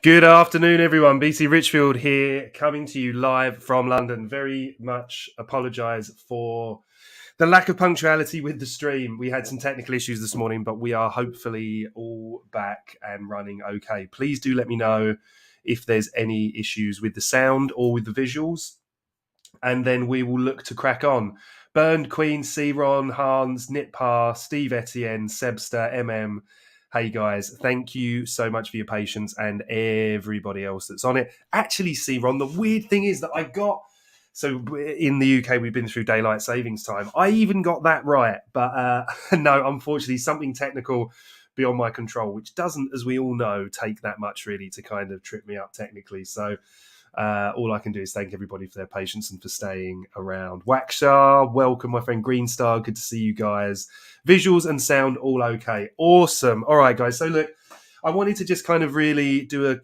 Good afternoon, everyone. BC Richfield here, coming to you live from London. Very much apologise for the lack of punctuality with the stream. We had some technical issues this morning, but we are hopefully all back and running okay. Please do let me know if there's any issues with the sound or with the visuals, and then we will look to crack on. Burned Queen, C-Ron, Hans, Nitpar, Steve Etienne, Sebster, MM. Hey guys, thank you so much for your patience and everybody else that's on it. Actually, C-Ron, the weird thing is that I got... So in the UK, we've been through daylight savings time. I even got that right. But no, unfortunately, something technical beyond my control, which doesn't, as we all know, take that much really to kind of trip me up technically. So all I can do is thank everybody for their patience and for staying around. Waxar, welcome, my friend Greenstar. Good to see you guys. Visuals and sound all okay. Awesome. All right, guys. So look, I wanted to just kind of really do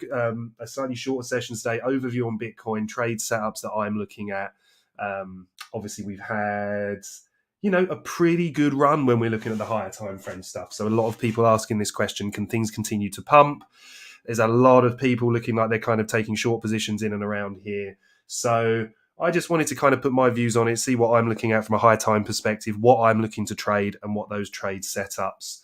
a slightly shorter session today, overview on Bitcoin, trade setups that I'm looking at. Obviously, we've had, a pretty good run when we're looking at the higher time frame stuff. So a lot of people asking this question, can things continue to pump? There's a lot of people looking like they're kind of taking short positions in and around here. So I just wanted to kind of put my views on it, see what I'm looking at from a high time perspective, what I'm looking to trade and what those trade setups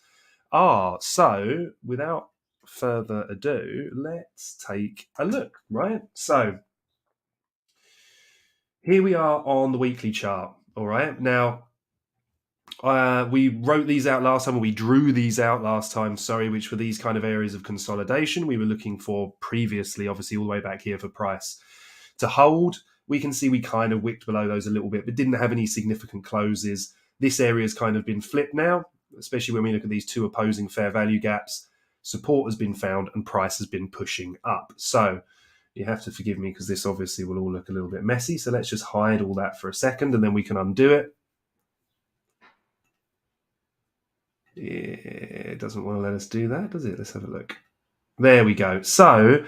are. So without further ado, let's take a look, right? So here we are on the weekly chart, all right? Now, we wrote these out last time, or we drew these out last time, which were these kind of areas of consolidation we were looking for previously, obviously all the way back here for price to hold. We can see we kind of wicked below those a little bit, but didn't have any significant closes. This area has kind of been flipped now, especially when we look at these two opposing fair value gaps. Support has been found and price has been pushing up. So you have to forgive me because this obviously will all look a little bit messy. So let's just hide all that for a second and then we can undo it. It doesn't want to let us do that, does it? Let's have a look. There we go. So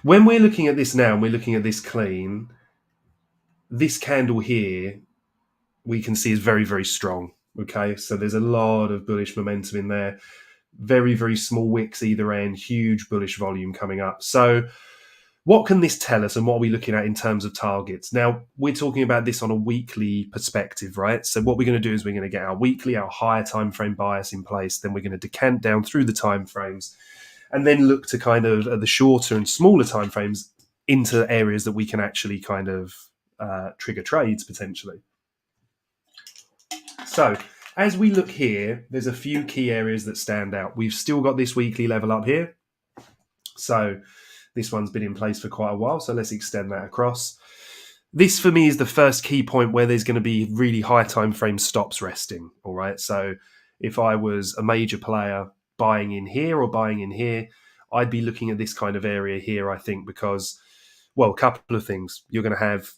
when we're looking at this now, and we're looking at this clean, this candle here, we can see is very, very strong. Okay, so there's a lot of bullish momentum in there. Very, very small wicks either end, huge bullish volume coming up. So what can this tell us and what are we looking at in terms of targets? Now, we're talking about this on a weekly perspective, right? So what we're going to do is we're going to get our weekly, our higher time frame bias in place. Then we're going to decant down through the time frames and then look to kind of the shorter and smaller time frames into areas that we can actually kind of trigger trades potentially. So as we look here, there's a few key areas that stand out. We've still got this weekly level up here. So this one's been in place for quite a while, so let's extend that across. This, for me, is the first key point where there's going to be really high time frame stops resting, all right? So if I was a major player buying in here or buying in here, I'd be looking at this kind of area here, I think, because, well, a couple of things. You're going to have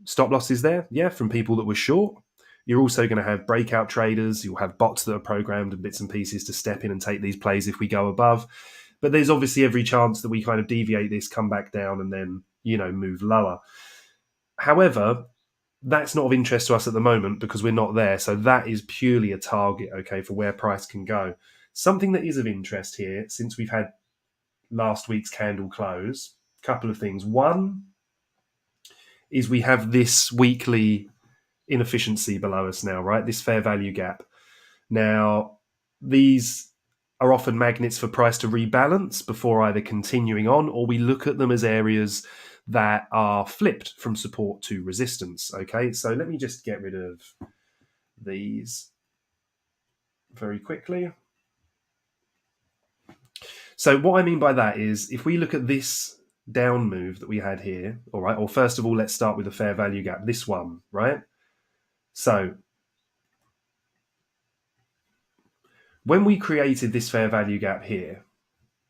stop losses there, yeah, from people that were short. You're also going to have breakout traders. You'll have bots that are programmed and bits and pieces to step in and take these plays if we go above. But there's obviously every chance that we kind of deviate this, come back down, and then, move lower. However, that's not of interest to us at the moment because we're not there. So that is purely a target, okay, for where price can go. Something that is of interest here, since we've had last week's candle close, a couple of things. One is we have this weekly inefficiency below us now, right? This fair value gap. Now, these are often magnets for price to rebalance before either continuing on, or we look at them as areas that are flipped from support to resistance. Okay, so let me just get rid of these very quickly. So what I mean by that is if we look at this down move that we had here, all right, or first of all, let's start with the fair value gap, this one, right? So when we created this fair value gap here,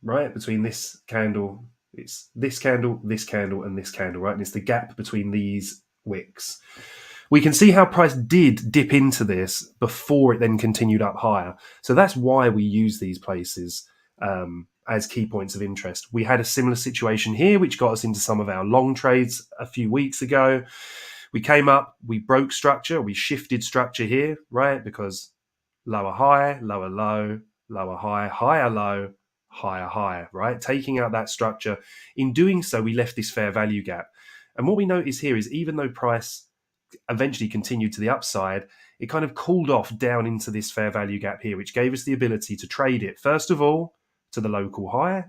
right, between this candle, it's this candle, this candle, and this candle, right? And it's the gap between these wicks. We can see how price did dip into this before it then continued up higher. So that's why we use these places as key points of interest. We had a similar situation here, which got us into some of our long trades a few weeks ago. We came up, we broke structure, we shifted structure here, right? Because lower high, lower low, lower high, higher low, higher high, right? Taking out that structure. In doing so, we left this fair value gap. And what we notice here is even though price eventually continued to the upside, it kind of cooled off down into this fair value gap here, which gave us the ability to trade it, first of all, to the local high,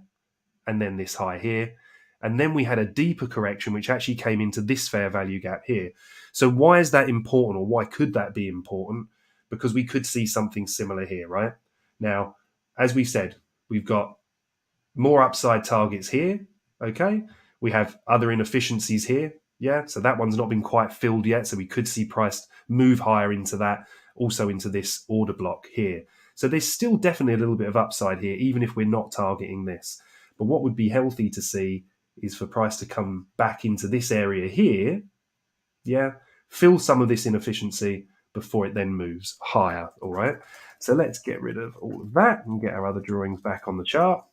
and then this high here. And then we had a deeper correction, which actually came into this fair value gap here. So why is that important, or why could that be important? Because we could see something similar here, right? Now, as we said, we've got more upside targets here, okay? We have other inefficiencies here, yeah? So that one's not been quite filled yet, so we could see price move higher into that, also into this order block here. So there's still definitely a little bit of upside here, even if we're not targeting this. But what would be healthy to see is for price to come back into this area here, yeah, fill some of this inefficiency before it then moves higher, all right? So let's get rid of all of that and get our other drawings back on the chart.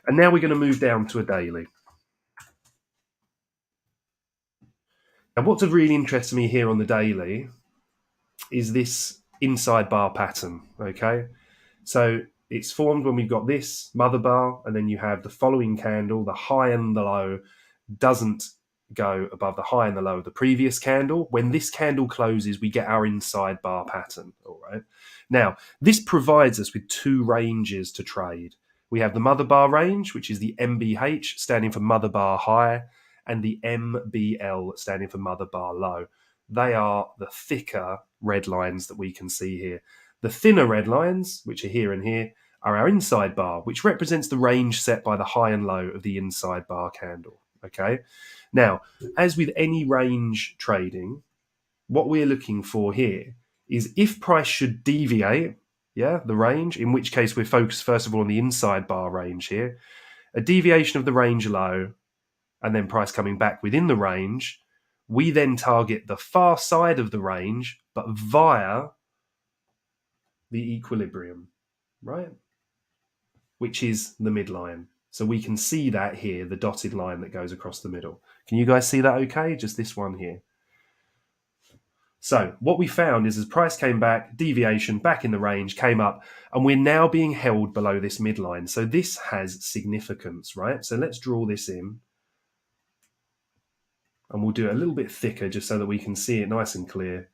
And now we're going to move down to a daily. And what's of really interest to me here on the daily is this inside bar pattern, okay? So it's formed when we've got this mother bar, and then you have the following candle, the high and the low doesn't go above the high and the low of the previous candle. When this candle closes, we get our inside bar pattern, all right? Now, this provides us with two ranges to trade. We have the mother bar range, which is the MBH, standing for mother bar high, and the MBL, standing for mother bar low. They are the thicker red lines that we can see here. The thinner red lines, which are here and here, are our inside bar, which represents the range set by the high and low of the inside bar candle. Okay. Now, as with any range trading, what we're looking for here is if price should deviate, yeah, the range, in which case we're focused first of all on the inside bar range here, a deviation of the range low, and then price coming back within the range, we then target the far side of the range, but via the equilibrium, right? Which is the midline. So we can see that here, the dotted line that goes across the middle. Can you guys see that okay? Just this one here. So what we found is as price came back, deviation back in the range, came up, and we're now being held below this midline. So this has significance, right? So let's draw this in. And we'll do it a little bit thicker just so that we can see it nice and clear,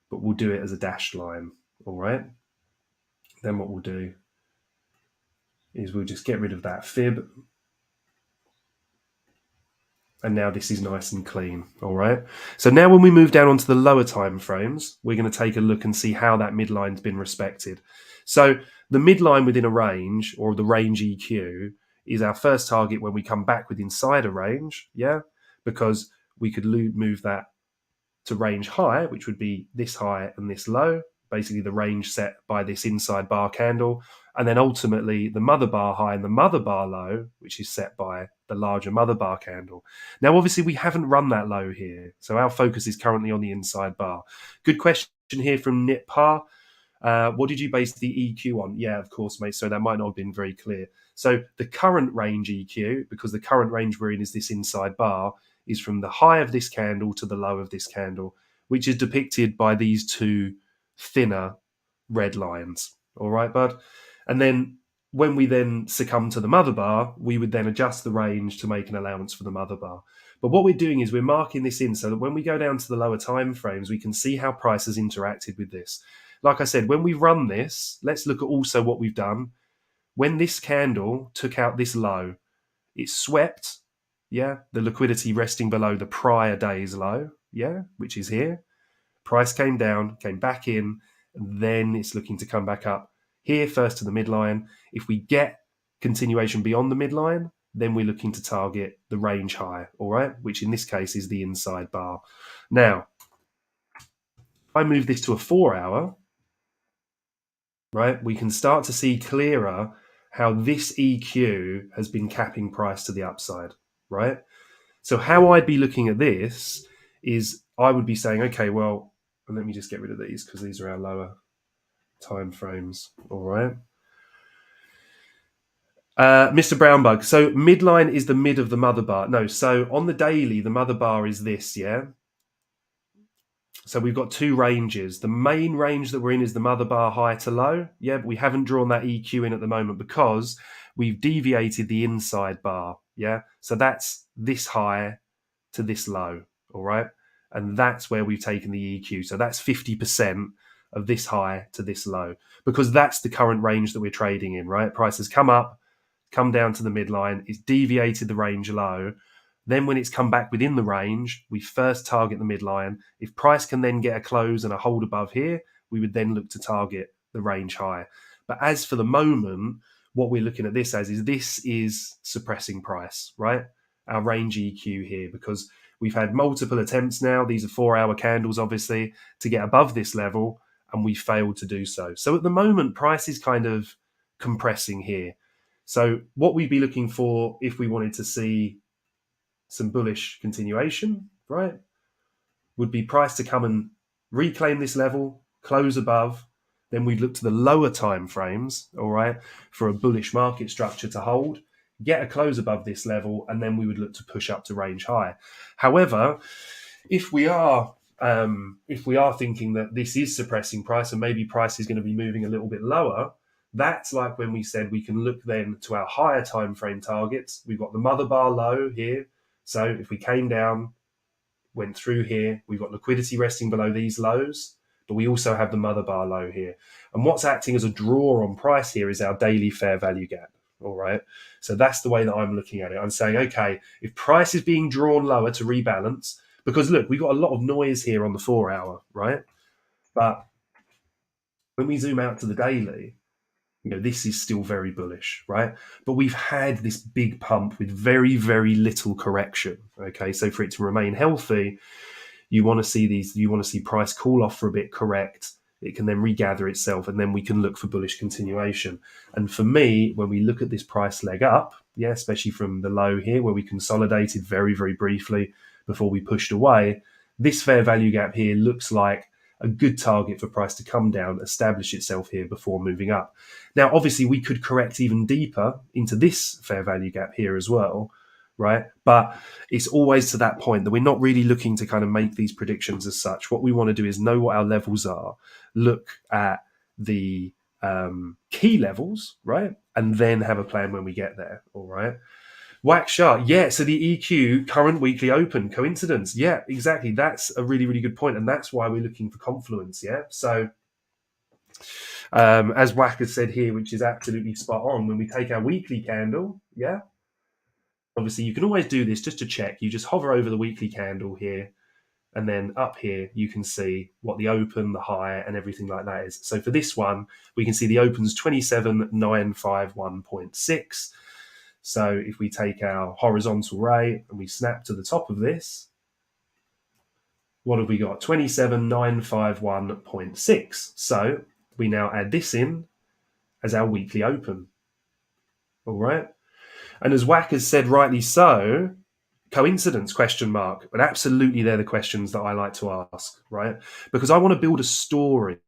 but we'll do it as a dashed line, all right? Then what we'll do is we'll just get rid of that fib. And now this is nice and clean, all right? So now when we move down onto the lower time frames, we're going to take a look and see how that midline's been respected. So the midline within a range, or the range EQ, is our first target when we come back with inside a range, yeah? Because we could move that to range high, which would be this high and this low, basically the range set by this inside bar candle, and then ultimately the mother bar high and the mother bar low, which is set by the larger mother bar candle. Now, obviously, we haven't run that low here, so our focus is currently on the inside bar. Good question here from Nitpar. What did you base the EQ on? Yeah, of course, mate. So that might not have been very clear. So the current range EQ, because the current range we're in is this inside bar, is from the high of this candle to the low of this candle, which is depicted by these two thinner red lines. All right, bud? And then when we then succumb to the mother bar, we would then adjust the range to make an allowance for the mother bar. But what we're doing is we're marking this in so that when we go down to the lower time frames, we can see how price has interacted with this. Like I said, when we run this, let's look at also what we've done. When this candle took out this low, it swept, yeah, the liquidity resting below the prior day's low, yeah, which is here. Price came down, came back in, and then it's looking to come back up here first to the midline. If we get continuation beyond the midline, then we're looking to target the range high, all right, which in this case is the inside bar. Now, if I move this to a 4 hour, right, we can start to see clearer how this EQ has been capping price to the upside, right? So how I'd be looking at this is I would be saying, okay, well, let me just get rid of these because these are our lower time frames, all right? Mr. Brownbug, so midline is the mid of the mother bar. No, so on the daily, the mother bar is this, yeah? So we've got two ranges. The main range that we're in is the mother bar high to low. Yeah, but we haven't drawn that EQ in at the moment because we've deviated the inside bar. Yeah, so that's this high to this low. All right, and that's where we've taken the EQ. So that's 50% of this high to this low because that's the current range that we're trading in. Right, price has come up, come down to the midline. It's deviated the range low. Then when it's come back within the range, we first target the midline. If price can then get a close and a hold above here, we would then look to target the range high. But as for the moment, what we're looking at this as is this is suppressing price, right? Our range EQ here, because we've had multiple attempts now. These are 4-hour candles, obviously, to get above this level, and we failed to do so. So at the moment, price is kind of compressing here. So what we'd be looking for if we wanted to see some bullish continuation, right, would be price to come and reclaim this level, close above. Then we'd look to the lower time frames, all right, for a bullish market structure to hold, get a close above this level, and then we would look to push up to range high. However, if we are thinking that this is suppressing price and maybe price is going to be moving a little bit lower, that's like when we said we can look then to our higher time frame targets. We've got the mother bar low here. So if we came down, went through here, we've got liquidity resting below these lows, but we also have the mother bar low here. And what's acting as a draw on price here is our daily fair value gap. All right. So that's the way that I'm looking at it. I'm saying, okay, if price is being drawn lower to rebalance, because look, we've got a lot of noise here on the 4-hour, right? But when we zoom out to the daily, this is still very bullish, right? But we've had this big pump with very, very little correction. Okay, so for it to remain healthy, you want to see price cool off for a bit, correct. It can then regather itself, and then we can look for bullish continuation. And for me, when we look at this price leg up, especially from the low here, where we consolidated very, very briefly before we pushed away, this fair value gap here looks like a good target for price to come down, establish itself here before moving up. Now, obviously, we could correct even deeper into this fair value gap here as well, right? But it's always to that point that we're not really looking to kind of make these predictions as such. What we want to do is know what our levels are, look at the key levels, right? And then have a plan when we get there, all right? Wax shark, so the EQ current weekly open coincidence, exactly. That's a really, really good point, and that's why we're looking for confluence. So as Wack has said here, which is absolutely spot on, when we take our weekly candle, obviously you can always do this just to check. You just hover over the weekly candle here, and then up here you can see what the open, the high, and everything like that is. So for this one, we can see the open's 27,951.6. So if we take our horizontal ray and we snap to the top of this, what have we got? 27,951.6. So we now add this in as our weekly open. All right. And as Wack has said rightly so, coincidence, question mark. But absolutely they're the questions that I like to ask, right? Because I want to build a story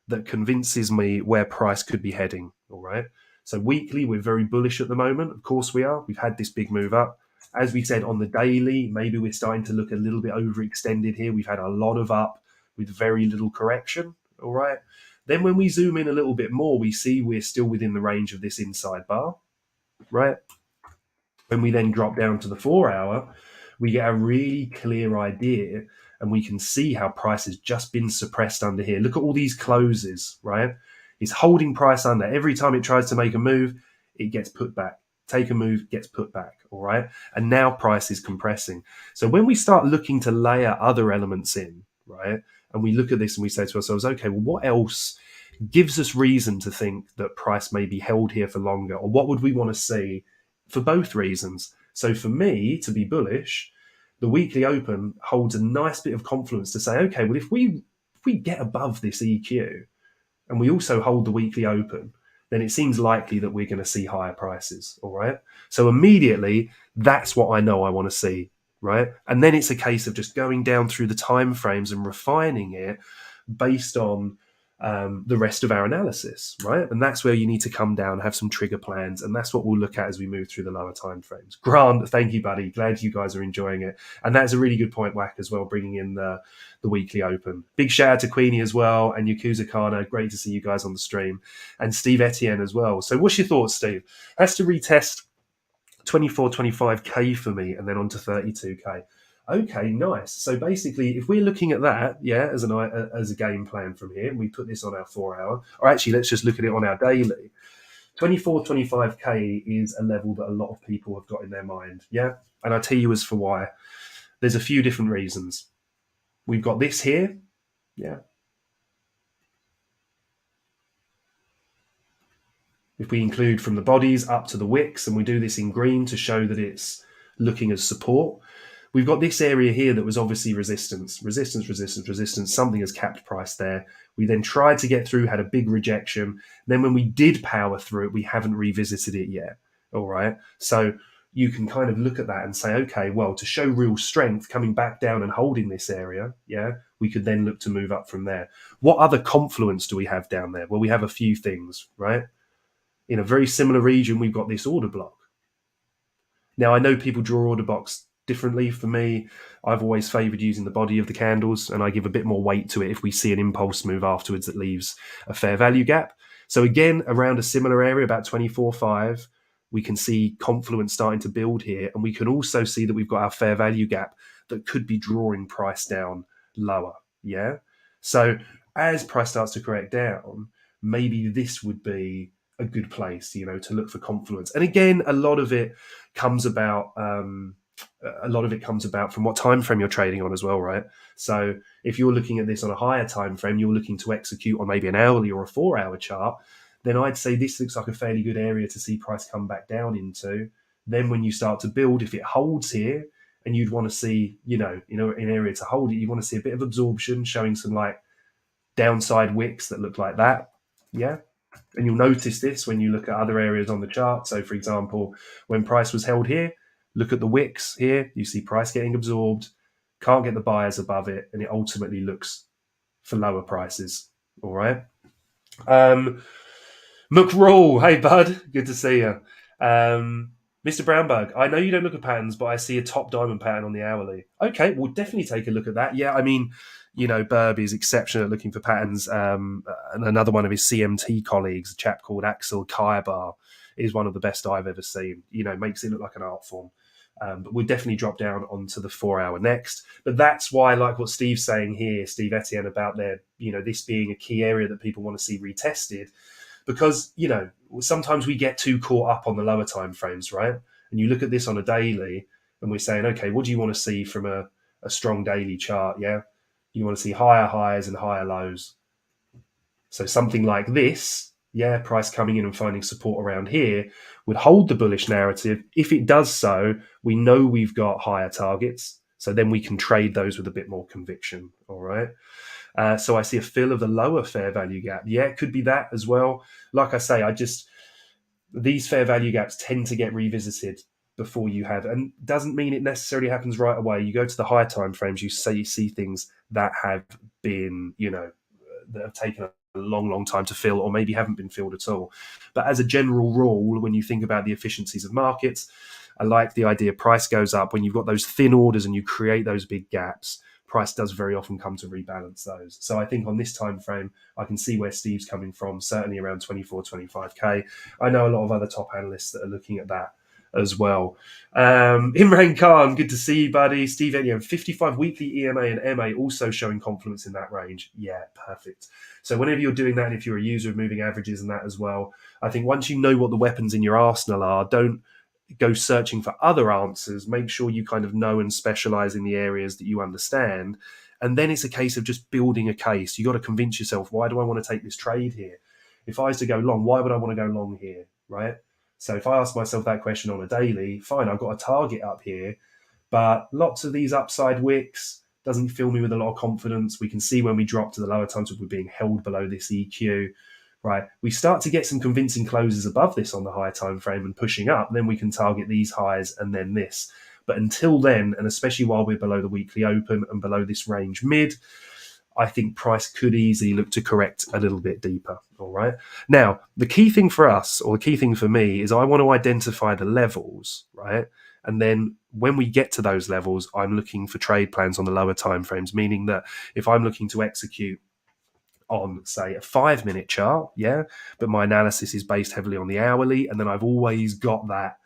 that convinces me where price could be heading, all right? So weekly, we're very bullish at the moment. Of course we are. We've had this big move up. As we said on the daily, maybe we're starting to look a little bit overextended here. We've had a lot of up with very little correction, all right? Then when we zoom in a little bit more, we see we're still within the range of this inside bar, right? When we then drop down to the 4-hour, we get a really clear idea and we can see how price has just been suppressed under here. Look at all these closes, right? It's holding price under. Every time it tries to make a move, it gets put back. Take a move, gets put back, all right? And now price is compressing. So when we start looking to layer other elements in, right, and we look at this and we say to ourselves, okay, well, what else gives us reason to think that price may be held here for longer? Or what would we want to see for both reasons? So for me, to be bullish, the weekly open holds a nice bit of confluence to say, okay, well, if we get above this EQ, and we also hold the weekly open, then it seems likely that we're going to see higher prices, all right? So immediately, that's what I know I want to see, right? And then it's a case of just going down through the time frames and refining it based on the rest of our analysis, right? And that's where you need to come down, have some trigger plans, and that's what we'll look at as we move through the lower time frames. Grant, thank you, buddy. Glad you guys are enjoying it. And that's a really good point, Whack, as well, bringing in the weekly open. Big shout out to Queenie as well, and Yakuza Kana. Great to see you guys on the stream. And Steve Etienne as well. So what's your thoughts, Steve? Has to retest 24, 25K for me, and then on to 32K. Okay, nice. So basically, if we're looking at that, as a game plan from here, and we put this on our 4 hour, or actually, let's just look at it on our daily. 24, 25K is a level that a lot of people have got in their mind, and I'll tell you as for why. There's a few different reasons. We've got this here, If we include from the bodies up to the wicks, and we do this in green to show that it's looking as support, we've got this area here that was obviously resistance, something has capped price there. We then tried to get through, had a big rejection. Then when we did power through it, we haven't revisited it yet. All right. So you can kind of look at that and say, okay, well, to show real strength, coming back down and holding this area, we could then look to move up from there. What other confluence do we have down there? Well, we have a few things, right? In a very similar region, we've got this order block. Now, I know people draw order blocks differently. For me, I've always favored using the body of the candles, and I give a bit more weight to it if we see an impulse move afterwards that leaves a fair value gap. So again, around a similar area, about 24.5, we can see confluence starting to build here, and we can also see that we've got our fair value gap that could be drawing price down lower. So as price starts to correct down, maybe this would be a good place, to look for confluence. And again, a lot of it comes about from what time frame you're trading on as well, right? So if you're looking at this on a higher time frame, you're looking to execute on maybe an hourly or a 4 hour chart, then I'd say this looks like a fairly good area to see price come back down into. Then when you start to build, if it holds here, and you'd want to see, an area to hold it, you want to see a bit of absorption, showing some like downside wicks that look like that. And you'll notice this when you look at other areas on the chart. So, for example, when price was held here, look at the wicks here. You see price getting absorbed, can't get the buyers above it, and it ultimately looks for lower prices. All right. McRaw, hey, bud. Good to see you. Mr. Brownberg, I know you don't look at patterns, but I see a top diamond pattern on the hourly. Okay, we'll definitely take a look at that. I mean, Burb is exceptional at looking for patterns. And another one of his CMT colleagues, a chap called Axel Kaibar, is one of the best I've ever seen. Makes it look like an art form. But we'll definitely drop down onto the 4 hour next. But that's why, like what Steve's saying here, Steve Etienne, about this being a key area that people want to see retested. Because, sometimes we get too caught up on the lower time frames, right? And you look at this on a daily and we're saying, okay, what do you want to see from a strong daily chart? You want to see higher highs and higher lows. So something like this, price coming in and finding support around here would hold the bullish narrative. If it does so, we know we've got higher targets. So then we can trade those with a bit more conviction. All right. So I see a fill of the lower fair value gap. It could be that as well. Like I say, these fair value gaps tend to get revisited before you have, and doesn't mean it necessarily happens right away. You go to the higher time frames, you see things that have been, that have taken a long time to fill, or maybe haven't been filled at all. But as a general rule, when you think about the efficiencies of markets, I like the idea price goes up when you've got those thin orders and you create those big gaps. Price does very often come to rebalance those. So I think on this time frame, I can see where Steve's coming from, certainly around 24, 25K. I know a lot of other top analysts that are looking at that as well. Imran Khan, good to see you, buddy. Steve Etienne, 55 weekly EMA and MA also showing confluence in that range. Perfect. So whenever you're doing that, and if you're a user of moving averages and that as well, I think once you know what the weapons in your arsenal are, don't go searching for other answers. Make sure you kind of know and specialize in the areas that you understand. And then it's a case of just building a case. You got to convince yourself, why do I want to take this trade here? If I was to go long, why would I want to go long here, right? So if I ask myself that question on a daily, fine, I've got a target up here, but lots of these upside wicks doesn't fill me with a lot of confidence. We can see when we drop to the lower times, we're being held below this EQ. Right, we start to get some convincing closes above this on the higher time frame and pushing up, then we can target these highs and then this. But until then, and especially while we're below the weekly open and below this range mid, I think price could easily look to correct a little bit deeper. All right. Now, the key thing for us, or the key thing for me, is I want to identify the levels, right? And then when we get to those levels, I'm looking for trade plans on the lower timeframes, meaning that if I'm looking to execute on, say, a 5-minute chart, yeah, but my analysis is based heavily on the hourly, and then I've always got that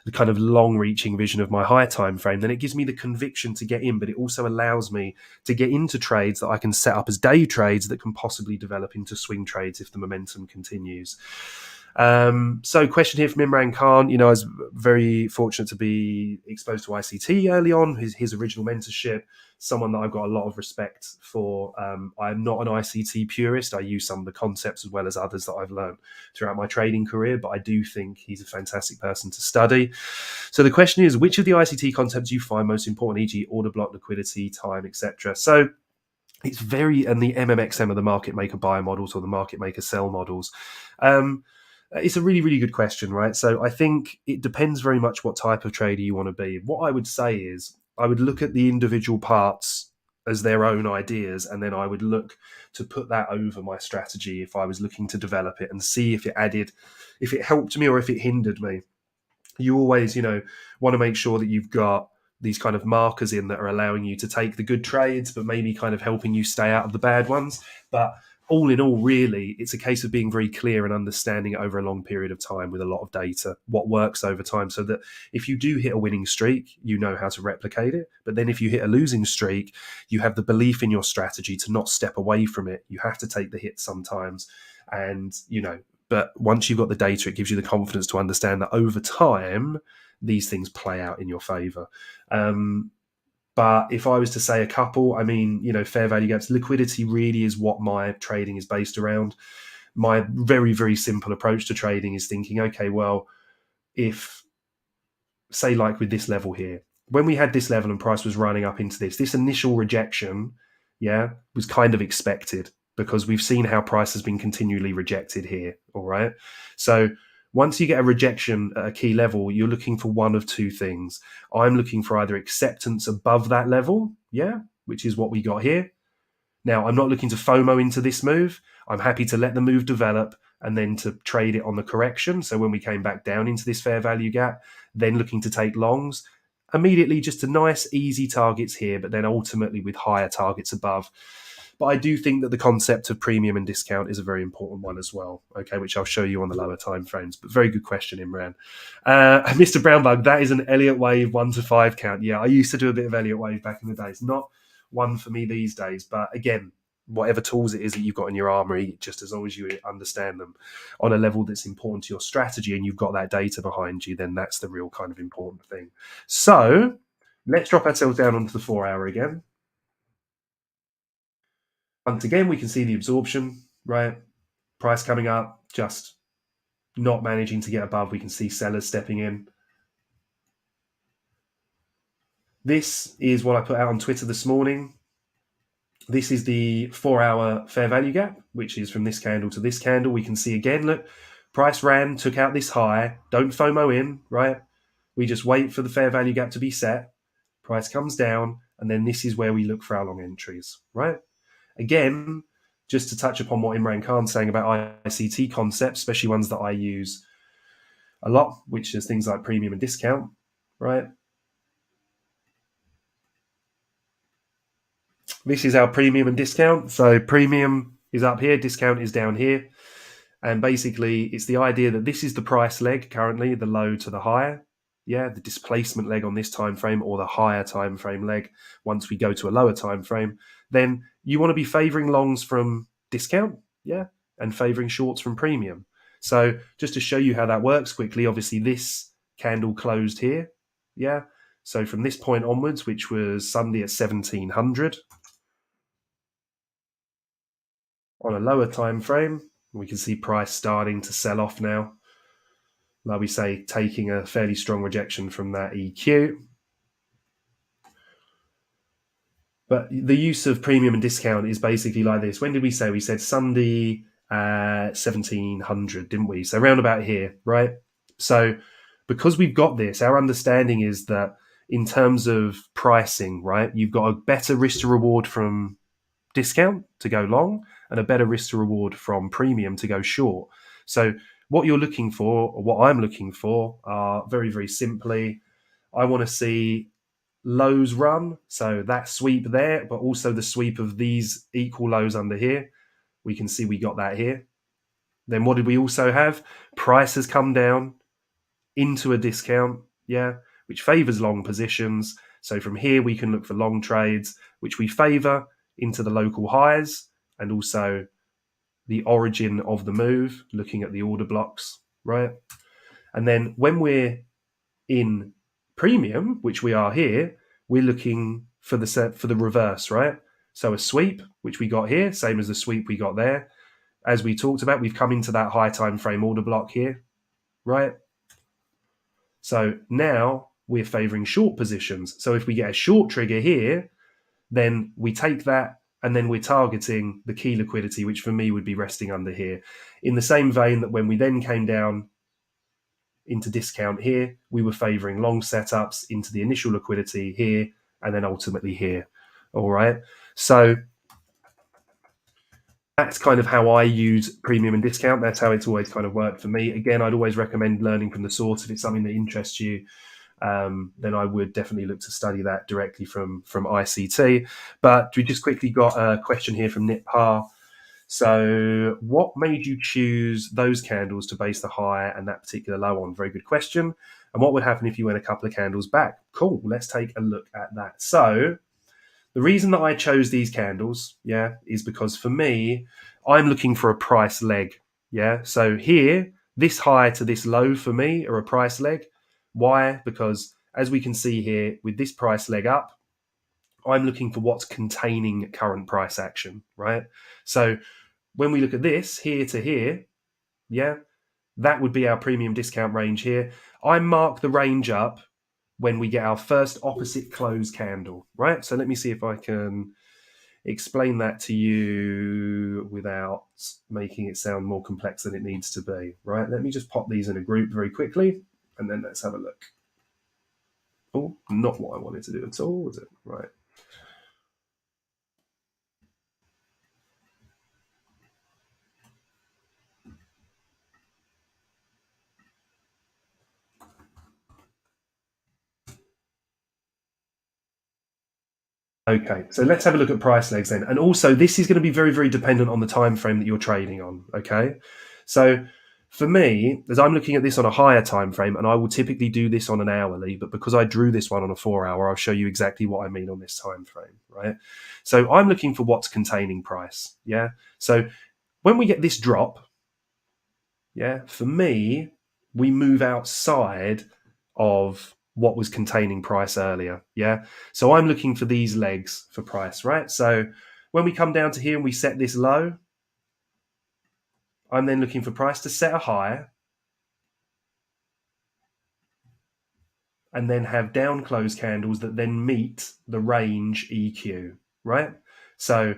the kind of long-reaching vision of my high time frame, then it gives me the conviction to get in, but it also allows me to get into trades that I can set up as day trades that can possibly develop into swing trades if the momentum continues. So question here from Imran Khan. I was very fortunate to be exposed to ICT early on, his original mentorship, someone that I've got a lot of respect for. I'm not an ICT purist. I use some of the concepts as well as others that I've learned throughout my trading career, but I do think he's a fantastic person to study. So the question is, which of the ICT concepts do you find most important, e.g. order block, liquidity, time, etc.? So it's and the MMXM of the market maker buy models or the market maker sell models. It's a really, really good question, right? So I think it depends very much what type of trader you want to be. What I would say is I would look at the individual parts as their own ideas, and then I would look to put that over my strategy if I was looking to develop it and see if it helped me or if it hindered me. You always, want to make sure that you've got these kind of markers in that are allowing you to take the good trades, but maybe kind of helping you stay out of the bad ones. But all in all, really, it's a case of being very clear and understanding it over a long period of time with a lot of data, what works over time, so that if you do hit a winning streak, you know how to replicate it. But then if you hit a losing streak, you have the belief in your strategy to not step away from it. You have to take the hit sometimes. And, but once you've got the data, it gives you the confidence to understand that over time, these things play out in your favor. But if I was to say a couple, fair value gaps, liquidity really is what my trading is based around. My very, very simple approach to trading is thinking, okay, well, if, say, like with this level here, when we had this level and price was running up into this initial rejection, was kind of expected because we've seen how price has been continually rejected here, all right? So once you get a rejection at a key level, you're looking for one of two things. I'm looking for either acceptance above that level, which is what we got here. Now, I'm not looking to FOMO into this move. I'm happy to let the move develop and then to trade it on the correction. So when we came back down into this fair value gap, then looking to take longs, immediately just a nice, easy targets here, but then ultimately with higher targets above. But I do think that the concept of premium and discount is a very important one as well, okay, which I'll show you on the lower time frames. But very good question, Imran. Mr. Brownbug, that is an Elliott Wave 1 to 5 count. Yeah, I used to do a bit of Elliott Wave back in the days. Not one for me these days, but again, whatever tools it is that you've got in your armory, just as long as you understand them on a level that's important to your strategy and you've got that data behind you, then that's the real kind of important thing. So let's drop ourselves down onto the 4 hour again. Once again, we can see the absorption, right? Price coming up, just not managing to get above. We can see sellers stepping in. This is what I put out on Twitter this morning. This is the 4 hour fair value gap, which is from this candle to this candle. We can see again, look, price ran, took out this high. Don't FOMO in, right? We just wait for the fair value gap to be set. Price comes down, and then this is where we look for our long entries, right? Again, just to touch upon what Imran Khan's saying about ICT concepts, especially ones that I use a lot, which is things like premium and discount, right? This is our premium and discount. So premium is up here, discount is down here. And basically, it's the idea that this is the price leg currently, the low to the higher. Yeah, the displacement leg on this time frame or the higher time frame leg. Once we go to a lower time frame, then you want to be favoring longs from discount, and favoring shorts from premium. So just to show you how that works quickly, obviously this candle closed here, So from this point onwards, which was Sunday at 1700, on a lower time frame, we can see price starting to sell off now. Like we say, taking a fairly strong rejection from that EQ. But the use of premium and discount is basically like this. When did we say? We said Sunday 1700, didn't we? So around about here, right? So because we've got this, our understanding is that in terms of pricing, right, you've got a better risk to reward from discount to go long and a better risk to reward from premium to go short. So what you're looking for, or what I'm looking for, are very, very simply, I want to see lows run. So that sweep there, but also the sweep of these equal lows under here. We can see we got that here. Then what did we also have? Price has come down into a discount, which favors long positions. So from here, we can look for long trades, which we favor into the local highs and also the origin of the move, looking at the order blocks, right? And then when we're in premium, which we are here, we're looking for the reverse, right? So a sweep, which we got here, same as the sweep we got there. As we talked about, we've come into that high time frame order block here, right? So now we're favoring short positions. So if we get a short trigger here, then we take that and then we're targeting the key liquidity, which for me would be resting under here. In the same vein that when we then came down into discount here, we were favoring long setups into the initial liquidity here and then ultimately here. All right. So that's kind of how I use premium and discount. That's how it's always kind of worked for me. Again, I'd always recommend learning from the source. If it's something that interests you, then I would definitely look to study that directly from ICT. But we just quickly got a question here from Nitpar. So what made you choose those candles to base the high and that particular low on? Very good question. And what would happen if you went a couple of candles back? Cool. Let's take a look at that. So the reason that I chose these candles, is because for me, I'm looking for a price leg. So here, this high to this low for me are a price leg. Why? Because as we can see here, with this price leg up, I'm looking for what's containing current price action, right? So when we look at this here to here, that would be our premium discount range here. I mark the range up when we get our first opposite close candle, right? So let me see if I can explain that to you without making it sound more complex than it needs to be, right? Let me just pop these in a group very quickly, and then let's have a look. Oh, not what I wanted to do at all, was it? Right. Okay, so let's have a look at price legs then. And also, this is going to be very, very dependent on the time frame that you're trading on. Okay, so for me, as I'm looking at this on a higher time frame, and I will typically do this on an hourly, but because I drew this one on a 4-hour, I'll show you exactly what I mean on this time frame, right? So I'm looking for what's containing price. So when we get this drop, for me, we move outside of what was containing price earlier. So I'm looking for these legs for price, right? So when we come down to here and we set this low, I'm then looking for price to set a high and then have down close candles that then meet the range EQ, right? So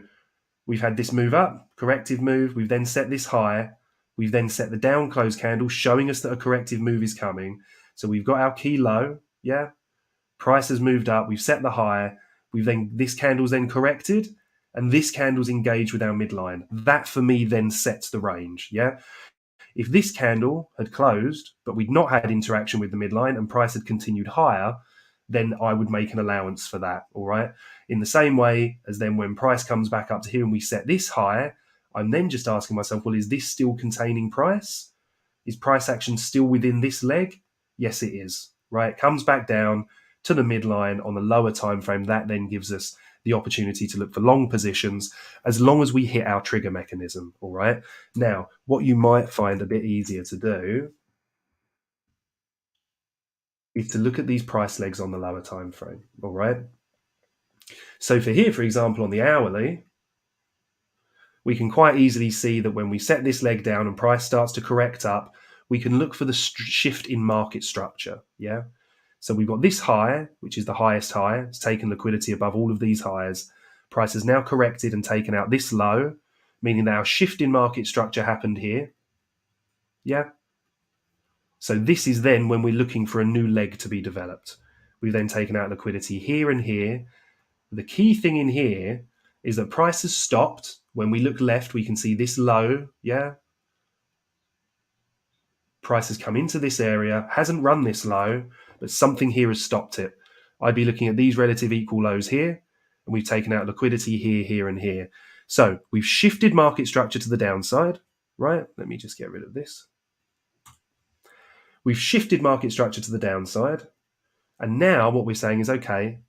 we've had this move up, corrective move. We've then set this high. We've then set the down close candle showing us that a corrective move is coming. So we've got our key low, price has moved up, we've set the high, this candle's then corrected, and this candle's engaged with our midline. That for me then sets the range. If this candle had closed, but we'd not had interaction with the midline and price had continued higher, then I would make an allowance for that. All right. In the same way as then when price comes back up to here and we set this high, I'm then just asking myself, well, is this still containing price? Is price action still within this leg? Yes, it is. Right. It comes back down to the midline on the lower time frame. That then gives us the opportunity to look for long positions as long as we hit our trigger mechanism. All right. Now, what you might find a bit easier to do is to look at these price legs on the lower time frame. All right. So for here, for example, on the hourly, we can quite easily see that when we set this leg down and price starts to correct up, we can look for the shift in market structure. So we've got this high, which is the highest high. It's taken liquidity above all of these highs. Price has now corrected and taken out this low, meaning that our shift in market structure happened here. So this is then when we're looking for a new leg to be developed. We've then taken out liquidity here and here. The key thing in here is that price has stopped. When we look left, we can see this low, yeah? Price has come into this area, hasn't run this low, but something here has stopped it. I'd be looking at these relative equal lows here, and we've taken out liquidity here, here, and here. So we've shifted market structure to the downside, right? Let me just get rid of this. We've shifted market structure to the downside. And now what we're saying is, okay,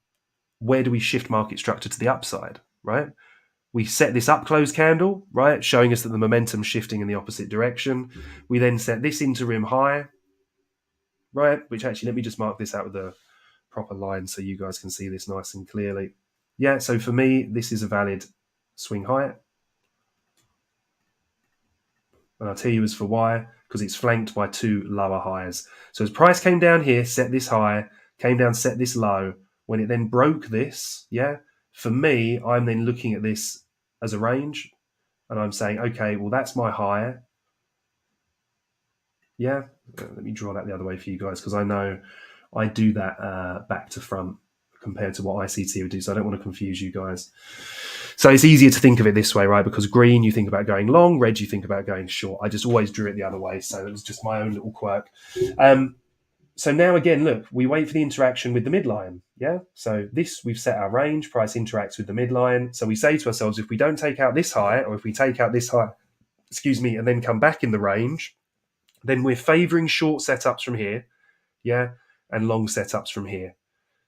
where do we shift market structure to the upside, right? We set this up close candle, right, showing us that the momentum's shifting in the opposite direction. We then set this interim high, right, which actually, let me just mark this out with a proper line so you guys can see this nice and clearly. Yeah, so for me, this is a valid swing high. And I'll tell you as for why, because it's flanked by two lower highs. So as price came down here, set this high, came down, set this low. When it then broke this, yeah, for me, I'm then looking at this as a range, and I'm saying, okay, well, that's my high. Yeah, let me draw that the other way for you guys, because I know I do that back to front compared to what ICT would do, so I don't want to confuse you guys. So it's easier to think of it this way, right? Because green, you think about going long, red, you think about going short. I just always drew it the other way, so it was just my own little quirk. So now again, look, we wait for the interaction with the midline, yeah? So this, we've set our range, price interacts with the midline. So we say to ourselves, if we don't take out this high, or if we take out this high, and then come back in the range, then we're favoring short setups from here, yeah, and long setups from here.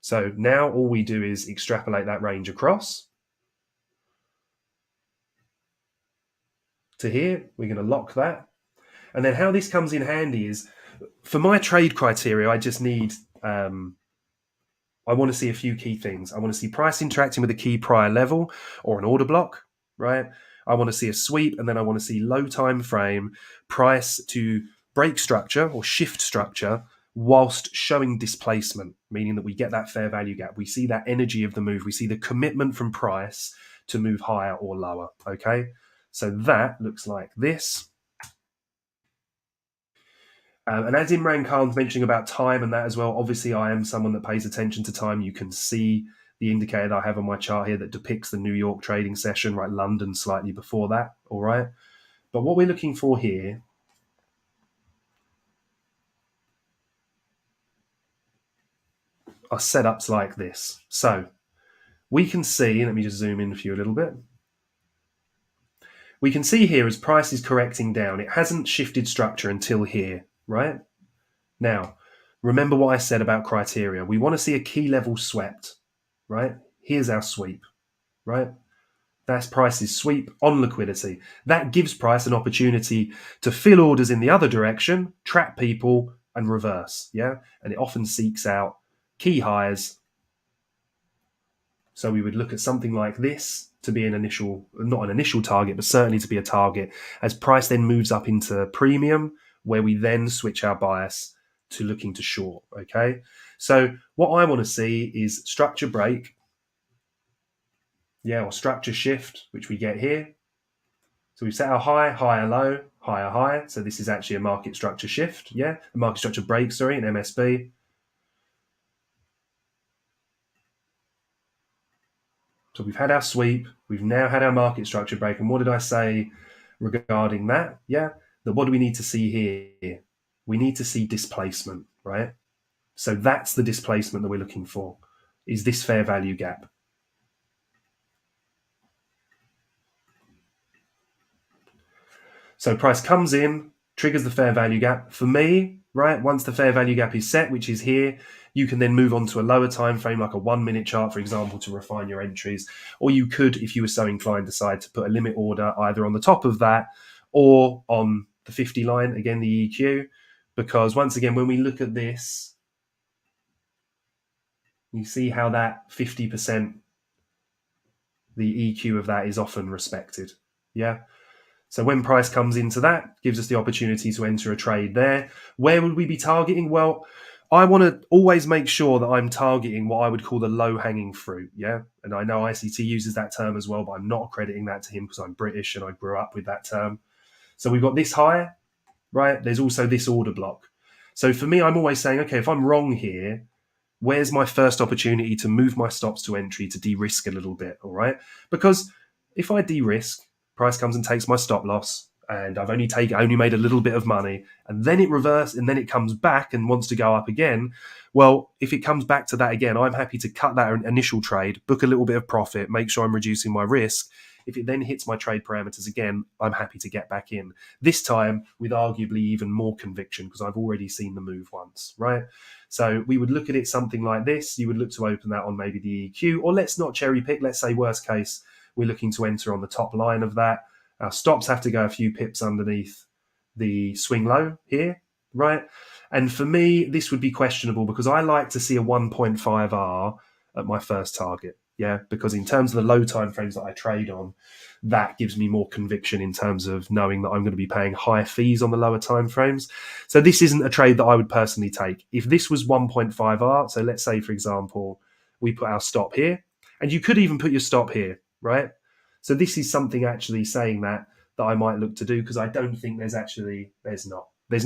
So now all we do is extrapolate that range across to here. We're going to lock that. And then how this comes in handy is, for my trade criteria, I just need, I want to see a few key things. I want to see price interacting with a key prior level or an order block, right? I want to see a sweep, and then I want to see low time frame price to break structure or shift structure whilst showing displacement, meaning that we get that fair value gap. We see that energy of the move. We see the commitment from price to move higher or lower, okay? So that looks like this. And as Imran Khan's mentioning about time and that as well, obviously I am someone that pays attention to time. You can see the indicator that I have on my chart here that depicts the New York trading session, right? London slightly before that, all right? But what we're looking for here are setups like this. So we can see, let me just zoom in for you a little bit. We can see here as price is correcting down, it hasn't shifted structure until here, right? Now, remember what I said about criteria. We want to see a key level swept, right? Here's our sweep, right? That's price's sweep on liquidity. That gives price an opportunity to fill orders in the other direction, trap people, and reverse, yeah? And it often seeks out key highs. So we would look at something like this to be an initial, not an initial target, but certainly to be a target, as price then moves up into premium, where we then switch our bias to looking to short, okay? So what I want to see is structure break, yeah, or structure shift, which we get here. So we've set our high, higher, low, higher, high. So this is actually a market structure shift, yeah? A market structure break, sorry, an MSB. So we've had our sweep, we've now had our market structure break. And what did I say regarding that? Yeah, that what do we need to see here? We need to see displacement, right? So that's the displacement that we're looking for, is this fair value gap. So price comes in, triggers the fair value gap. For me, right, once the fair value gap is set, which is here, you can then move on to a lower time frame, like a 1 minute chart, for example, to refine your entries. Or you could, if you were so inclined, decide to put a limit order either on the top of that or on the 50 line, again, the EQ. Because once again, when we look at this, you see how that 50%, the EQ of that is often respected. Yeah. So when price comes into that, gives us the opportunity to enter a trade there. Where would we be targeting? Well, I want to always make sure that I'm targeting what I would call the low-hanging fruit, yeah? And I know ICT uses that term as well, but I'm not accrediting that to him because I'm British and I grew up with that term. So we've got this high, right? There's also this order block. So for me, I'm always saying, okay, if I'm wrong here, where's my first opportunity to move my stops to entry to de-risk a little bit, all right? Because if I de-risk, price comes and takes my stop loss, and I've only made a little bit of money, and then it reverses, and then it comes back and wants to go up again. Well, if it comes back to that again, I'm happy to cut that initial trade, book a little bit of profit, make sure I'm reducing my risk. If it then hits my trade parameters again, I'm happy to get back in. This time with arguably even more conviction because I've already seen the move once, right? So we would look at it something like this. You would look to open that on maybe the EQ, or let's not cherry pick. Let's say worst case, we're looking to enter on the top line of that. Our stops have to go a few pips underneath the swing low here, right? And for me, this would be questionable because I like to see a 1.5R at my first target. Yeah, because in terms of the low time frames that I trade on, that gives me more conviction in terms of knowing that I'm going to be paying higher fees on the lower time frames. So this isn't a trade that I would personally take. If this was 1.5R, so let's say, for example, we put our stop here, and you could even put your stop here, right? So this is something actually saying that I might look to do because I don't think there's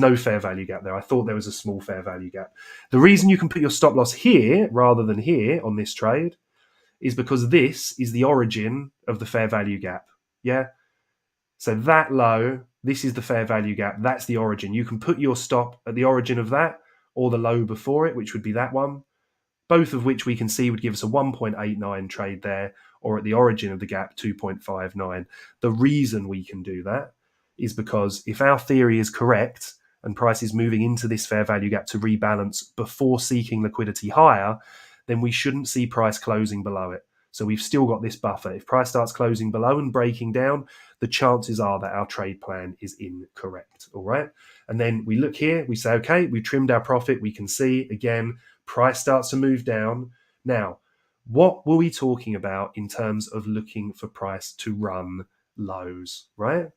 no fair value gap there. I thought there was a small fair value gap. The reason you can put your stop loss here rather than here on this trade is because this is the origin of the fair value gap. Yeah. So that low, this is the fair value gap. That's the origin. You can put your stop at the origin of that or the low before it, which would be that one, both of which we can see would give us a 1.89 trade there, or at the origin of the gap, 2.59. The reason we can do that is because if our theory is correct and price is moving into this fair value gap to rebalance before seeking liquidity higher, then we shouldn't see price closing below it. So we've still got this buffer. If price starts closing below and breaking down, the chances are that our trade plan is incorrect. All right. And then we look here, we say, okay, we trimmed our profit. We can see again, price starts to move down. Now, what were we talking about in terms of looking for price to run lows, right?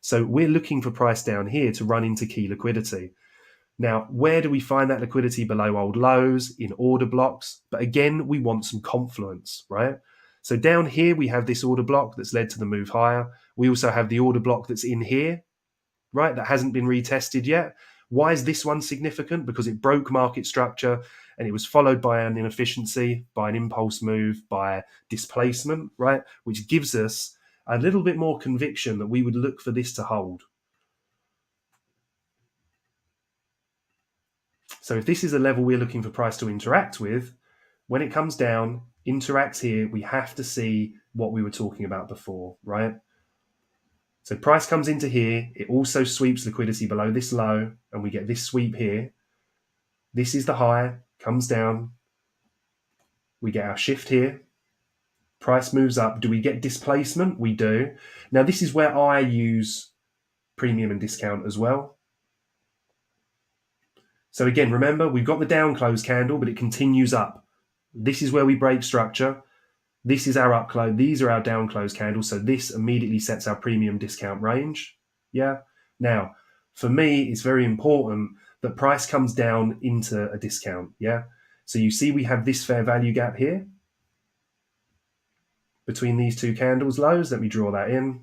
So we're looking for price down here to run into key liquidity. Now, where do we find that liquidity below old lows? In order blocks. But again, we want some confluence, right? So down here, we have this order block that's led to the move higher. We also have the order block that's in here, right? That hasn't been retested yet. Why is this one significant? Because it broke market structure and it was followed by an inefficiency, by an impulse move, by displacement, right? Which gives us a little bit more conviction that we would look for this to hold. So if this is a level we're looking for price to interact with, when it comes down, interacts here, we have to see what we were talking about before, right? So price comes into here, it also sweeps liquidity below this low, and we get this sweep here. This is the high, comes down. We get our shift here. Price moves up. Do we get displacement? We do. Now, this is where I use premium and discount as well. So again, remember, we've got the down close candle, but it continues up. This is where we break structure. This is our up close. These are our down close candles. So this immediately sets our premium discount range. Yeah. Now, for me, it's very important that price comes down into a discount. Yeah. So you see we have this fair value gap here between these two candles lows. Let me draw that in.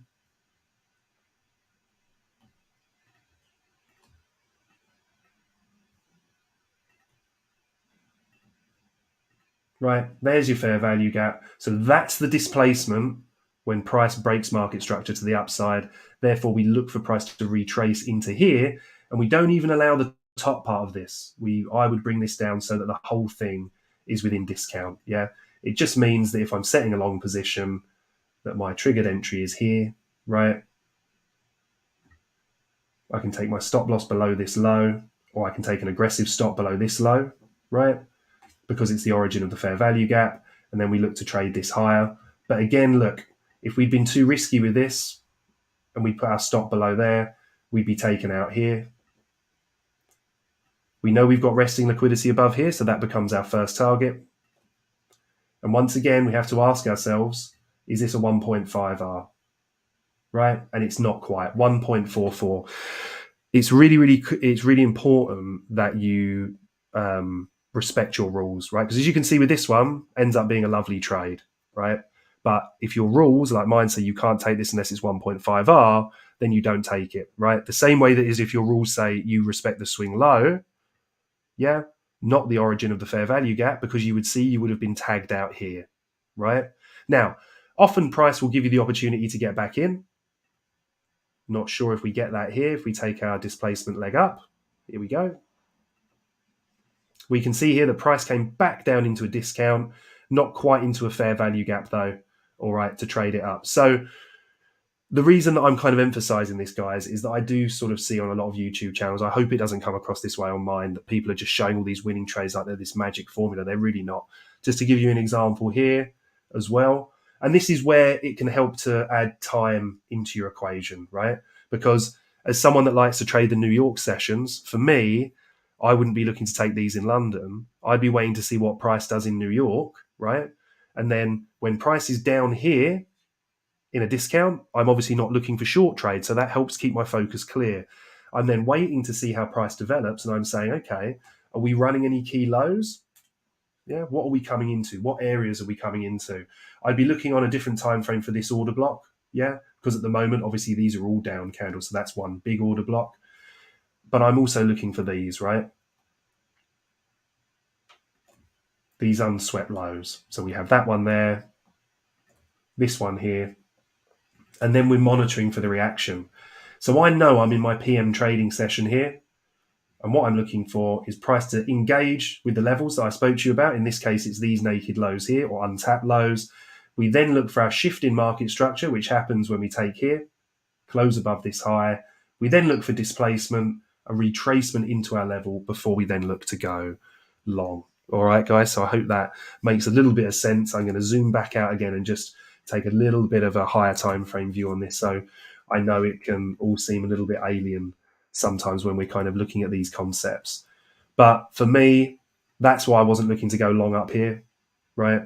Right, there's your fair value gap. So that's the displacement when price breaks market structure to the upside. Therefore, we look for price to retrace into here, and we don't even allow the top part of this. I would bring this down so that the whole thing is within discount. Yeah, it just means that if I'm setting a long position, that my triggered entry is here, right? I can take my stop loss below this low, or I can take an aggressive stop below this low, right? Because it's the origin of the fair value gap, and then we look to trade this higher. But again, look, if we'd been too risky with this and we put our stop below there, we'd be taken out here. We know we've got resting liquidity above here, so that becomes our first target. And once again, we have to ask ourselves, is this a 1.5R? Right? And it's not quite, 1.44. It's really important that you respect your rules, right? Because as you can see with this one, ends up being a lovely trade, right? But if your rules, like mine, say you can't take this unless it's 1.5R, then you don't take it, right? The same way that is if your rules say you respect the swing low, yeah, not the origin of the fair value gap, because you would have been tagged out here, right? Now, often price will give you the opportunity to get back in. Not sure if we get that here. If we take our displacement leg up, here we go. We can see here the price came back down into a discount, not quite into a fair value gap though, all right, to trade it up. So the reason that I'm kind of emphasizing this, guys, is that I do sort of see on a lot of YouTube channels, I hope it doesn't come across this way on mine, that people are just showing all these winning trades like they're this magic formula. They're really not. Just to give you an example here as well. And this is where it can help to add time into your equation, right? Because as someone that likes to trade the New York sessions, for me, I wouldn't be looking to take these in London. I'd be waiting to see what price does in New York, right? And then when price is down here in a discount, I'm obviously not looking for short trade. So that helps keep my focus clear. I'm then waiting to see how price develops. And I'm saying, okay, are we running any key lows? Yeah, what are we coming into? What areas are we coming into? I'd be looking on a different time frame for this order block. Yeah, because at the moment, obviously, these are all down candles. So that's one big order block. But I'm also looking for these, right? These unswept lows. So we have that one there, this one here, and then we're monitoring for the reaction. So I know I'm in my PM trading session here, and what I'm looking for is price to engage with the levels that I spoke to you about. In this case, it's these naked lows here, or untapped lows. We then look for our shift in market structure, which happens when we take here, close above this high. We then look for displacement, a retracement into our level before we then look to go long. All right, guys. So I hope that makes a little bit of sense. I'm going to zoom back out again and just take a little bit of a higher time frame view on this. So I know it can all seem a little bit alien sometimes when we're kind of looking at these concepts. But for me, that's why I wasn't looking to go long up here, right?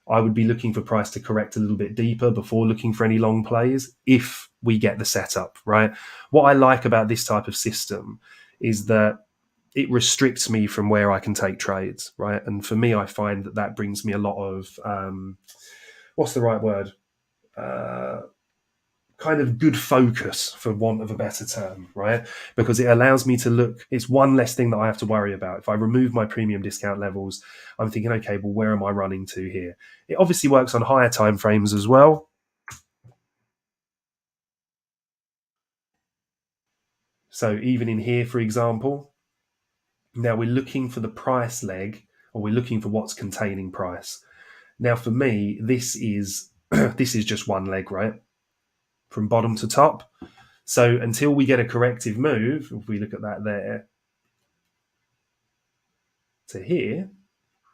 I would be looking for price to correct a little bit deeper before looking for any long plays if we get the setup, right? What I like about this type of system is that it restricts me from where I can take trades, right? And for me, I find that that brings me a lot of, what's the right word? Kind of good focus, for want of a better term, right? Because it allows me to look, it's one less thing that I have to worry about. If I remove my premium discount levels, I'm thinking, okay, well, where am I running to here? It obviously works on higher time frames as well. So even in here, for example, now we're looking for the price leg, or we're looking for what's containing price. Now for me, this is this is just one leg, right? From bottom to top. So until we get a corrective move, if we look at that there to here,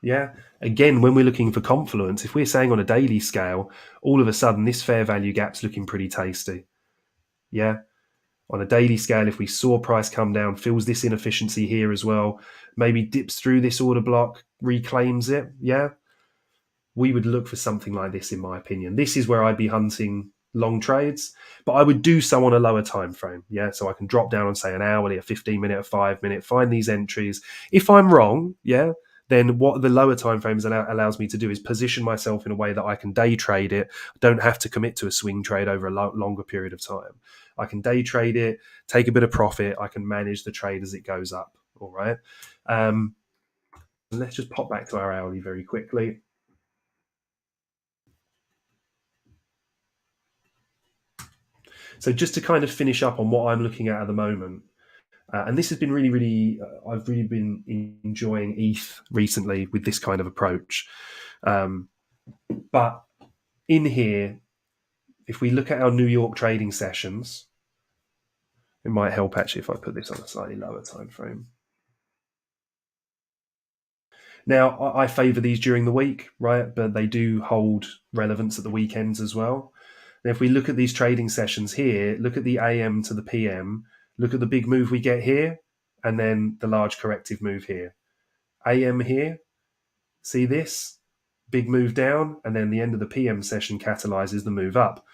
yeah, again, when we're looking for confluence, if we're saying on a daily scale, all of a sudden this fair value gap's looking pretty tasty. Yeah. On a daily scale, if we saw price come down, feels this inefficiency here as well, maybe dips through this order block, reclaims it, yeah, we would look for something like this, in my opinion. This is where I'd be hunting long trades, but I would do so on a lower time frame. Yeah, so I can drop down and say an hourly, a 15-minute, a 5-minute, find these entries. If I'm wrong, yeah, then what the lower time frames allows me to do is position myself in a way that I can day trade it. I don't have to commit to a swing trade over a longer period of time. I can day trade it, take a bit of profit. I can manage the trade as it goes up. All right. Let's just pop back to our hourly very quickly. So just to kind of finish up on what I'm looking at the moment, and this has been really, really, I've really been enjoying ETH recently with this kind of approach. But in here, if we look at our New York trading sessions, it might help actually if I put this on a slightly lower time frame. Now, I favor these during the week, right? But they do hold relevance at the weekends as well. And if we look at these trading sessions here, look at the AM to the PM, look at the big move we get here, and then the large corrective move here. AM here, see this? Big move down, and then the end of the PM session catalyzes the move up.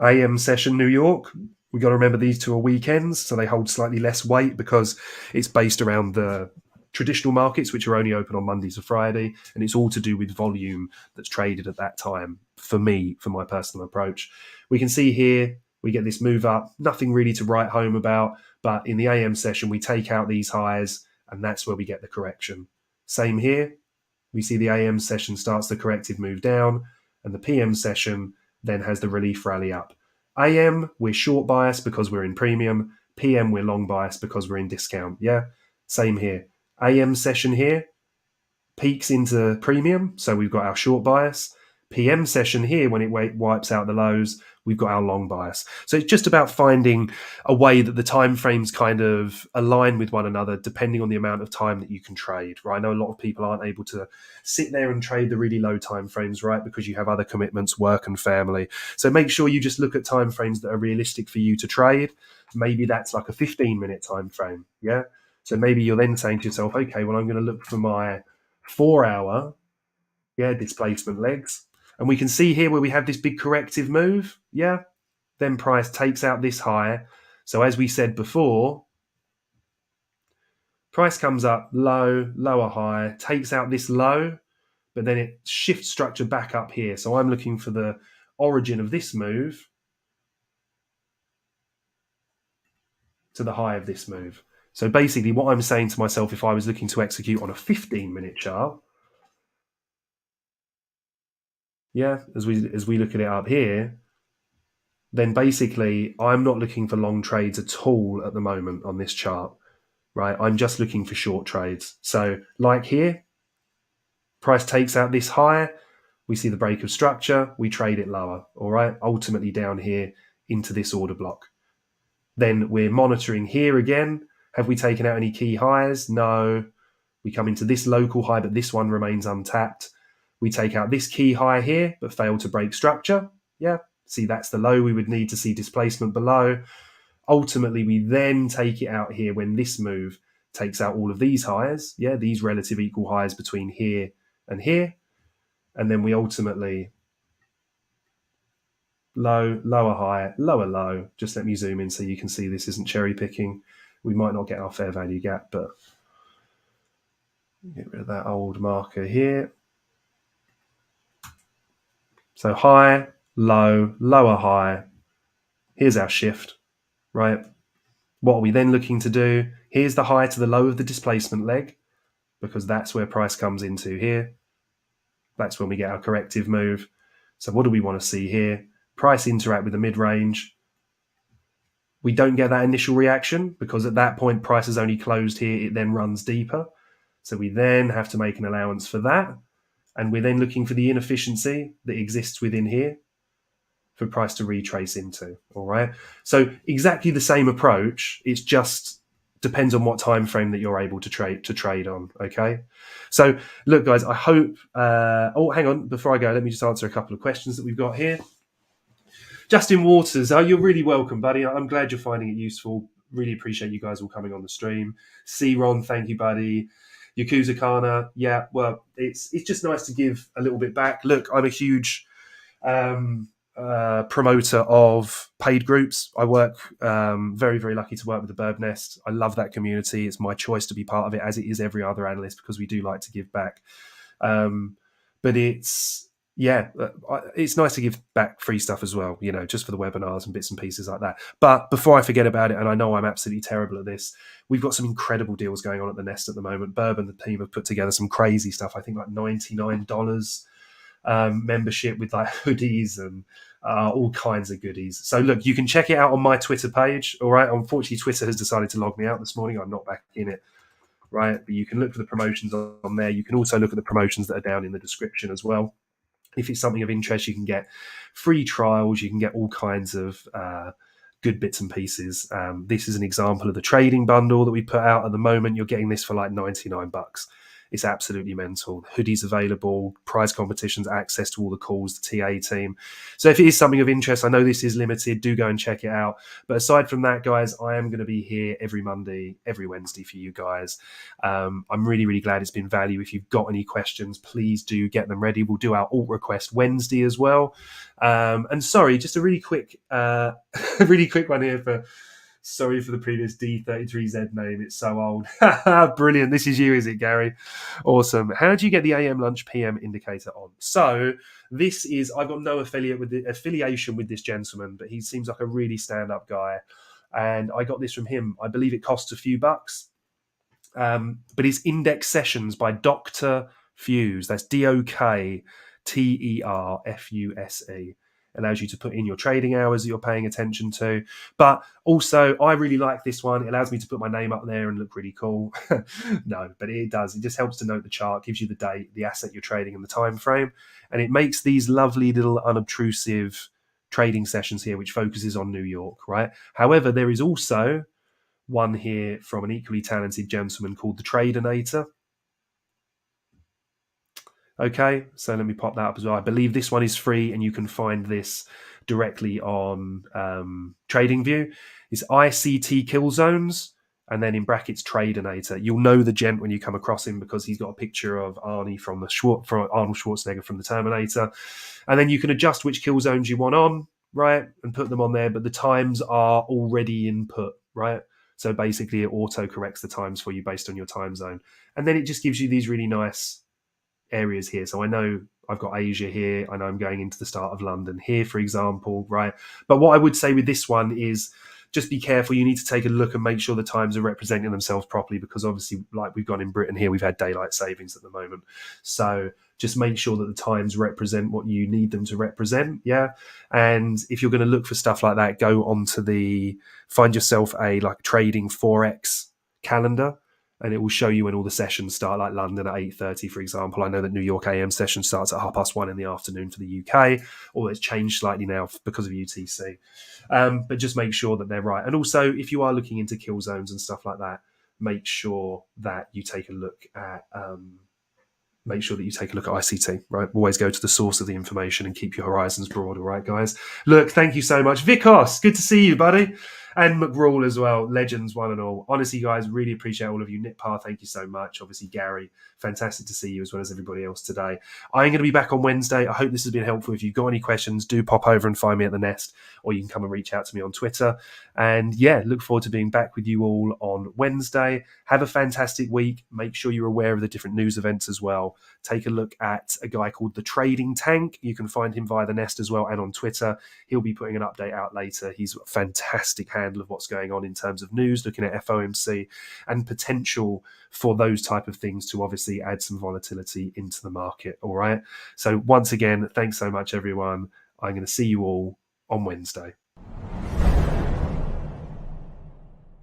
AM session New York, we got to remember these two are weekends, so they hold slightly less weight because it's based around the traditional markets, which are only open on Monday to Friday, and it's all to do with volume that's traded at that time. For me, for my personal approach, we can see here we get this move up, nothing really to write home about, but in the AM session we take out these highs, and that's where we get the correction. Same here. We see the AM session starts the corrective move down, and the PM session then has the relief rally up. AM, we're short bias because we're in premium. PM, we're long bias because we're in discount. Yeah, same here. AM session here peaks into premium, so we've got our short bias. PM session here, when it wipes out the lows, we've got our long bias. So it's just about finding a way that the time frames kind of align with one another depending on the amount of time that you can trade, right? I know a lot of people aren't able to sit there and trade the really low time frames, right? Because you have other commitments, work and family. So make sure you just look at time frames that are realistic for you to trade. Maybe that's like a 15-minute time frame, yeah? So maybe you're then saying to yourself, okay, well, I'm going to look for my 4 hour, displacement legs. And we can see here where we have this big corrective move, then price takes out this high. So as we said before, price comes up low, lower high, takes out this low, but then it shifts structure back up here. So I'm looking for the origin of this move to the high of this move. So basically what I'm saying to myself, if I was looking to execute on a 15-minute chart, as we look at it up here, then basically I'm not looking for long trades at all at the moment on this chart, right? I'm just looking for short trades. So like here, price takes out this high, we see the break of structure, we trade it lower, all right? Ultimately down here into this order block. Then we're monitoring here again. Have we taken out any key highs? No. We come into this local high, but this one remains untapped. We take out this key high here, but fail to break structure. See, that's the low we would need to see displacement below. Ultimately, we then take it out here when this move takes out all of these highs, these relative equal highs between here and here. And then we ultimately low, lower high, lower low. Just let me zoom in so you can see this isn't cherry picking. We might not get our fair value gap, but get rid of that old marker here. So high, low, lower high. Here's our shift, right? What are we then looking to do? Here's the high to the low of the displacement leg, because that's where price comes into here. That's when we get our corrective move. So what do we want to see here? Price interact with the mid-range. We don't get that initial reaction because at that point, price is only closed here. It then runs deeper. So we then have to make an allowance for that. And we're then looking for the inefficiency that exists within here for price to retrace into. All right. So exactly the same approach. It's just depends on what time frame that you're able to trade on. Okay. So look, guys, I hope. Hang on. Before I go, let me just answer a couple of questions that we've got here. Justin Waters, you're really welcome, buddy. I'm glad you're finding it useful. Really appreciate you guys all coming on the stream. C-Ron, thank you, buddy. Yakuza Kana, well, it's just nice to give a little bit back. Look, I'm a huge promoter of paid groups. I work very, very lucky to work with the Bird Nest. I love that community. It's my choice to be part of it, as it is every other analyst, because we do like to give back. But it's nice to give back free stuff as well, just for the webinars and bits and pieces like that. But before I forget about it, and I know I'm absolutely terrible at this, we've got some incredible deals going on at the Nest at the moment. Burb and the team have put together some crazy stuff. I think like $99 membership with like hoodies and all kinds of goodies. So look, you can check it out on my Twitter page. All right. Unfortunately, Twitter has decided to log me out this morning. I'm not back in it. Right. But you can look for the promotions on there. You can also look at the promotions that are down in the description as well. If it's something of interest, you can get free trials. You can get all kinds of good bits and pieces. This is an example of the trading bundle that we put out at the moment. You're getting this for like $99. It's absolutely mental. Hoodies available, prize competitions, access to all the calls, the TA team. So if it is something of interest, I know this is limited, do go and check it out. But aside from that, guys, I am going to be here every Monday, every Wednesday for you guys. I'm really, really glad it's been value. If you've got any questions, please do get them ready. We'll do our alt request Wednesday as well. And sorry, just a really quick, really quick one here for... Sorry for the previous D33Z name. It's so old. Brilliant. This is you, is it, Gary? Awesome. How do you get the AM lunch PM indicator on? So this is, I've got no affiliation with this gentleman, but he seems like a really stand-up guy. And I got this from him. I believe it costs a few bucks. But it's index sessions by Dr. Fuse. That's DOKTERFUSE. Allows you to put in your trading hours that you're paying attention to. But also, I really like this one. It allows me to put my name up there and look really cool. No, but it does. It just helps to note the chart, gives you the date, the asset you're trading, and the time frame. And it makes these lovely little unobtrusive trading sessions here, which focuses on New York, right? However, there is also one here from an equally talented gentleman called the Tradinator. Okay, so let me pop that up as well. I believe this one is free, and you can find this directly on TradingView. It's ICT Kill Zones, and then in brackets Tradinator. You'll know the gent when you come across him because he's got a picture of Arnie from Arnold Schwarzenegger from the Terminator, and then you can adjust which kill zones you want on, right, and put them on there. But the times are already input, right? So basically, it auto corrects the times for you based on your time zone, and then it just gives you these really nice areas here. So I know I've got Asia here. I know I'm going into the start of London here, for example, right? But what I would say with this one is just be careful. You need to take a look and make sure the times are representing themselves properly because obviously, like we've got in Britain here, we've had daylight savings at the moment. So just make sure that the times represent what you need them to represent. Yeah. And if you're going to look for stuff like that, go onto find yourself a like trading Forex calendar, and it will show you when all the sessions start, like London at 8:30, for example. I know that New York AM session starts at 1:30 in the afternoon for the UK, or it's changed slightly now because of UTC. But just make sure that they're right. And also, if you are looking into kill zones and stuff like that, make sure that you take a look at ICT, right? Always go to the source of the information and keep your horizons broad, all right, guys? Look, thank you so much. Vikos, good to see you, buddy. And McRawl as well, legends one and all. Honestly, guys, really appreciate all of you. Nitpar, thank you so much. Obviously, Gary, fantastic to see you as well as everybody else today. I'm going to be back on Wednesday. I hope this has been helpful. If you've got any questions, do pop over and find me at the Nest, or you can come and reach out to me on Twitter. And yeah, look forward to being back with you all on Wednesday. Have a fantastic week. Make sure you're aware of the different news events as well. Take a look at a guy called The Trading Tank. You can find him via the Nest as well and on Twitter. He'll be putting an update out later. He's a fantastic handle of what's going on in terms of news, looking at FOMC and potential for those type of things to obviously add some volatility into the market. All right. So once again, thanks so much, everyone. I'm going to see you all on Wednesday.